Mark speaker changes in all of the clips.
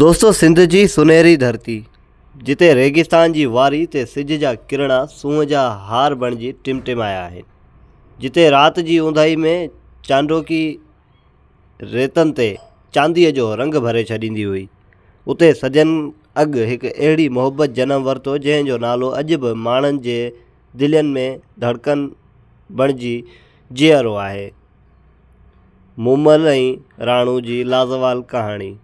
Speaker 1: दोस्तों, सिंध जी सुनहरी धरती जिते रेगिस्तान जी वारी ते सिज जा किरणा सूंह जा हार बणिजी टिमटिमाया आहिनि, जिते राति जी ऊंदाही में चांडोकी रेतनि ते चांदीअ जो रंग भरे छॾींदी हुई, उते सदियनि अॻु हिकु अहिड़ी मोहबत जनम वरितो जंहिंजो नालो अॼु बि माण्हुनि जे दिलनि में धड़कन बणिजी जीअरो आहे। मूमल ऐं राणू जी लाज़वाल कहाणी।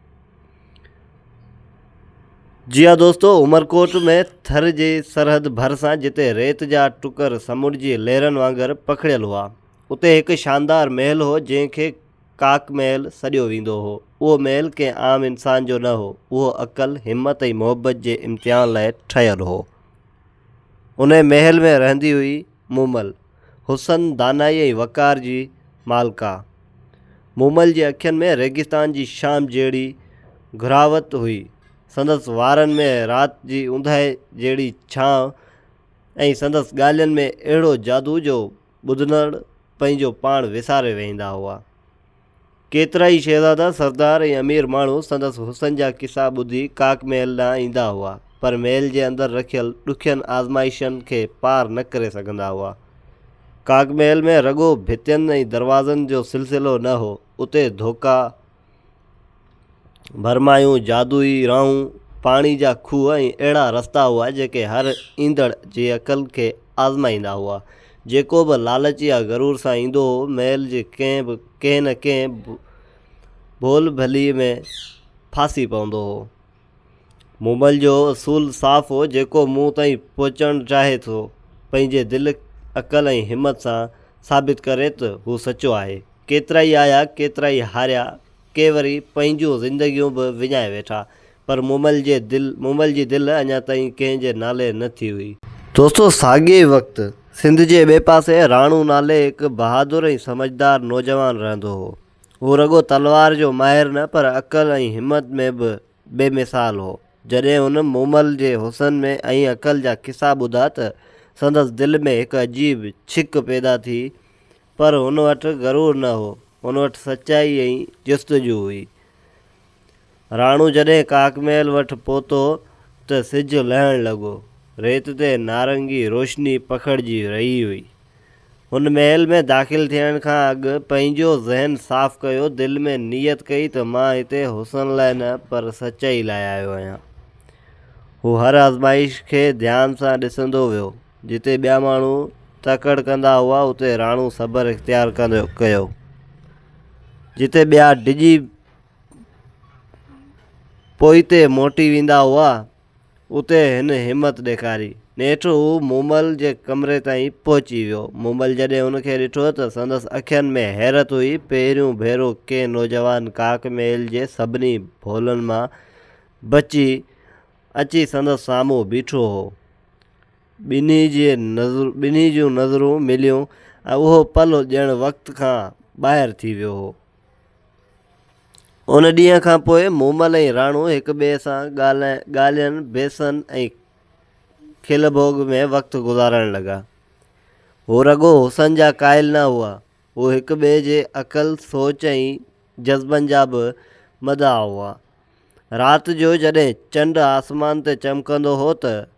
Speaker 1: जी हाँ दोस्तों, उमरकोट में थर जी सरहद भरिसां जिते रेत जा टुकर समुंड जी लहरनि वांगुरु पखिड़ियल हुआ, उते हिकु शानदार महल हो जंहिंखे काक महल सॾियो वेंदो हो। उहो महल कंहिं आम इंसान जो न हो, उहो अक़ल, हिम्मत ऐं मोहबत जे इम्तिहान लाइ ठहियलु हो। उन महल में रहंदी हुई मूमल, हुसन, दानाई ऐं वक़ार जी मालिका। मूमल जे अखियुनि में रेगिस्तान जी शाम जहिड़ी घुरावत हुई, संदसि वारनि में राति जी ऊंदाहे जहिड़ी छांव ऐं संदसि ॻाल्हियुनि में अहिड़ो जादू जो ॿुधंदड़ पंहिंजो पाण विसारे वेंदा हुआ। केतिरा ई शहज़ादा, सरदार ऐं अमीर माण्हू संदसि हुसन जा किसा ॿुधी काक महल ॾांहुं ईंदा हुआ, पर महल जे अंदरि रखियल ॾुखियनि आज़माइशनि खे पार न करे सघंदा हुआ। काक महल में रॻो भितियुनि ऐं दरवाज़नि जो सिलसिलो न हो, उते धोखा, भरमायूं, जादुई राहूं, पाणी जा खूह ऐं अहिड़ा रस्ता हुआ जेके हर ईंदड़ जी अक़ल खे आज़माईंदा हुआ। जेको बि लालच या गरूर सां ईंदो हो, महल जे कंहिं न कंहिं भोल भली में फासी पवंदो हो। मूमल जो असूल साफ़ हो, जेको मूं ताईं पहुचणु चाहे थो, पंहिंजे दिलि, अक़ल ऐं हिम्मत सां साबित करे त हू सचो आहे। केतिरा ई आया, केतिरा ई हारिया, के वरी पंहिंजूं ज़िंदगियूं बि विञाए वेठा, पर मूमल जी दिलि अञा ताईं कंहिंजे नाले न थी हुई। दोस्तों, साॻिए वक़्तु सिंध जे ॿिए पासे राणू नाले हिकु बहादुर ऐं समझदार नौजवान रहंदो हो। हू रुॻो तलवार जो माहिर न, पर अक़ल ऐं हिम्मत में बि बेमिसाल हो। जॾहिं हुन मूमल जे हुसन में ऐं अक़ल जा किसा ॿुधा त संदसि दिलि में हिकु अजीब छिक पैदा थी, पर हुन वटि गरूर न हो, हुन वटि सचाई ऐं जस्तजू हुई। राणू जॾहिं काक महल वटि पहुतो त सिजु लहणु लॻो, रेत ते नारंगी रोशनी पखिड़िजी रही हुई। हुन महल में दाख़िल थियण खां अॻु पंहिंजो ज़हन साफ़ कयो, दिलि में नियत कई त मां हिते हुसन लाइ न, पर सचाई लाइ आयो आहियां। हू हर आज़माइश खे ध्यान सां ॾिसंदो वियो। जिते ॿिया माण्हू तकड़ कंदा हुआ, उते राणू सब्र इख़्तियार कयो। जिते ॿिया डिॼी पोइते मोटी वेंदा हुआ, उते हिन हिम्मत ॾेखारी। नेठि हू मूमल जे कमरे ताईं पहुची वियो। मूमल जॾहिं हुनखे ॾिठो त संदसि अखियुनि में हैरत हुई। पहिरियों भेरो कंहिं नौजवान काक महल जे सभिनी भोलनि मां बची अची संदसि साम्हूं बीठो हो। ॿिन्ही जूं नज़रूं मिलियूं ऐं उहो पल ॼण वक़्त खां ॿाहिरि थी वियो हो। उन ॾींहं खां पोइ मूमल ऐं राणू हिक ॿिए सां ॻाल्हियुनि, बेसनि ऐं खिल भोग में वक़्तु गुज़ारण लॻा। हू रुॻो हुसन जा क़ाइल न हुआ, हू हिक ॿिए जे अक़ल, सोच ऐं जज़्बनि जा बि मदाह हुआ। राति जो जॾहिं चंडु आसमान ते चमकंदो हो त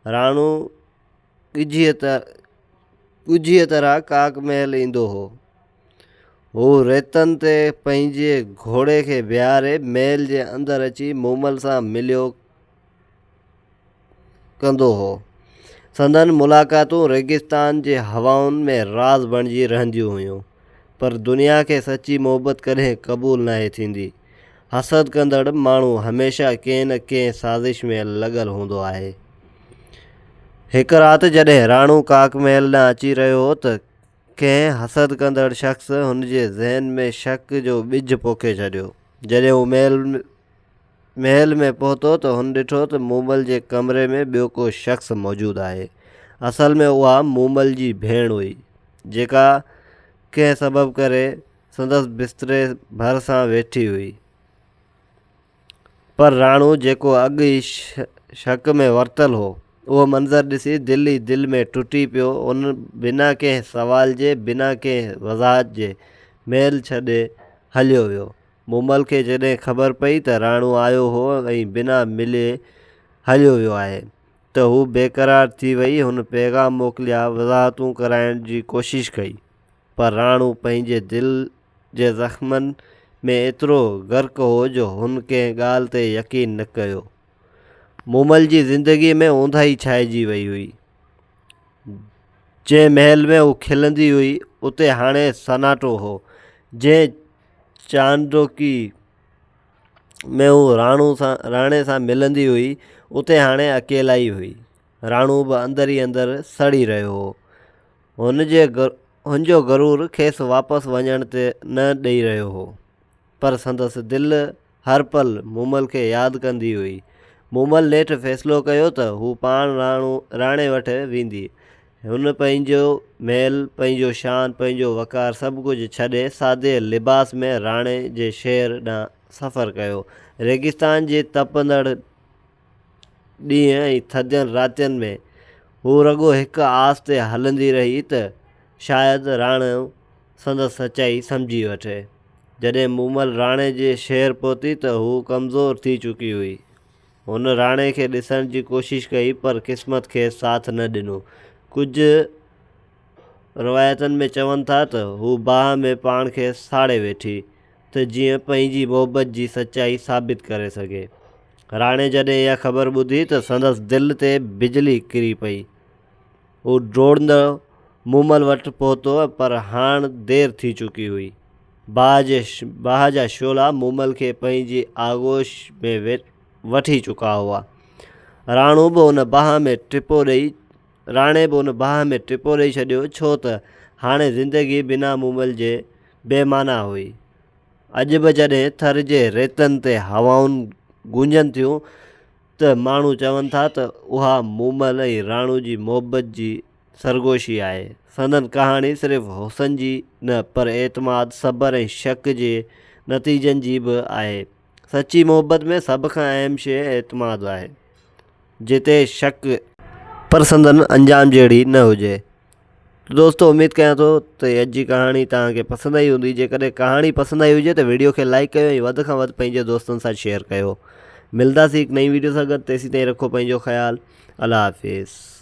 Speaker 1: राणू ॻुझीअ तरह काक महल ईंदो हो। हू रेतनि ते पंहिंजे घोड़े खे बीहारे महल जे अंदरि अची मूमल सां मिलियो कंदो हो। संदनि मुलाक़ातूं रेगिस्तान जे हवाउनि में राज़ बणिजी रहंदियूं हुयूं, पर दुनिया खे सची मोहबत कॾहिं क़बूल नाहे थींदी। हसद कंदड़ माण्हू हमेशह कंहिं न कंहिं साज़िश में लॻल हूंदो आहे। हिकु राति जॾहिं राणू काक महल ॾांहुं अची रहियो हो त कंहिं हसद कंदड़ शख़्स हुनजे ज़हन में शक जो ॿिज पोखे छॾियो। जॾहिं हू महल में पहुतो त हुन ॾिठो त मूमल जे कमरे में ॿियो को शख़्स मौजूदु आहे। असल में उहा मूमल जी भेण हुई, जेका कंहिं सबब करे संदसि बिस्तरे भरिसां वेठी हुई। पर राणू, जेको अॻु ई शक में वरितल हो, उहो मंज़र ॾिसी दिलि में टुटी पियो। उन बिना कंहिं सवाल जे, बिना कंहिं वज़ाहत जे महल छॾे हलियो वियो। मूमल खे जॾहिं ख़बर पई त राणो आयो हो ऐं बिना मिले हलियो वियो आहे त हू बेक़रार थी वई। हुन पैगाम मोकिलिया, वज़ाहतूं कराइण जी कोशिशि कई, पर राणो पंहिंजे दिलि जे ज़ख़्मनि में एतिरो ग़र्क़ु हो जो हुन कंहिं ॻाल्हि ते यकीन न कयो। मूमल जी ज़िंदगीअ में ऊंदाही छाइजी वई हुई। जंहिं महल में हू खिलंदी हुई उते हाणे सन्नाटो हो। जंहिं चांडोकी में हू राणे सां मिलंदी हुई उते हाणे अकेला ई हुई। राणो बि अंदरि ई अंदरि सड़ी रहियो हो। हुनजो गरूर खेसि वापसि वञण ते न ॾेई रहियो हो, पर संदसि दिलि हर पल मूमल खे यादि कंदी हुई। मूमल नेठि फ़ैसिलो कयो त हू पाण राणे वटि वेंदी। हुन पंहिंजो महल, पंहिंजो शान, पंहिंजो वक़ार सभु कुझु छॾे सादे लिबास में राणे जे शहर ॾांहुं सफ़रु कयो। रेगिस्तान जे तपंदड़ ॾींहं ऐं थधियुनि रातियुनि में हू रुॻो हिकु आस ते हलंदी रही त शायदि राणो संदसि सचाई सम्झी वठे। जॾहिं मूमल राणे जे शहर पहुती त हू कमज़ोर थी चुकी हुई। हुन राणे खे ॾिसण जी कोशिशि कई, पर क़िस्मत खे साथ न ॾिनो। कुझु रवायतुनि में चवनि था त हू बाहि में पाण खे साड़े वेठी त जीअं पंहिंजी मोहबत जी सचाई साबित करे सघे। राणे जॾहिं इहा ख़बर ॿुधी त संदसि दिलि ते बिजली किरी पई। हू डोड़ंदो मूमल वटि पहुतो, पर हाणे देरि थी चुकी हुई। बाहि जा शोला मूमल खे पंहिंजी आगोश में वठी चुका हुआ। राणे बि हुन बाहि में टिपो ॾेई छॾियो, छो त हाणे ज़िंदगी बिना मूमल जे बेमाना हुई। अॼु बि जॾहिं थर जे रेतनि ते हवाऊं गूंजनि थियूं त माण्हू चवनि था त उहा मूमल ऐं राणो जी मोहबत जी सरगोशी आहे। संदन कहाणी सिर्फ़ु हुस्न जी न, पर एतमाद, सब्र ऐं शक जे नतीजनि जी बि आहे। सची मोहबत में सभ खां अहम शइ एतमाद आहे, जिते शक पर संदन अंजाम जहिड़ी न हुजे। दोस्तो, उमेद कयां थो त अॼु जी कहाणी तव्हांखे पसंदि आई हूंदी। जेकॾहिं कहाणी पसंदि आई हुजे त वीडियो खे लाइक कयो ऐं वधि खां वधि पंहिंजे दोस्तनि सां शेयर कयो। मिलंदासीं हिकु नई वीडियो सां गॾु। तेसीं ताईं रखो पंहिंजो ख़्यालु। अल्लाह हाफ़िज़।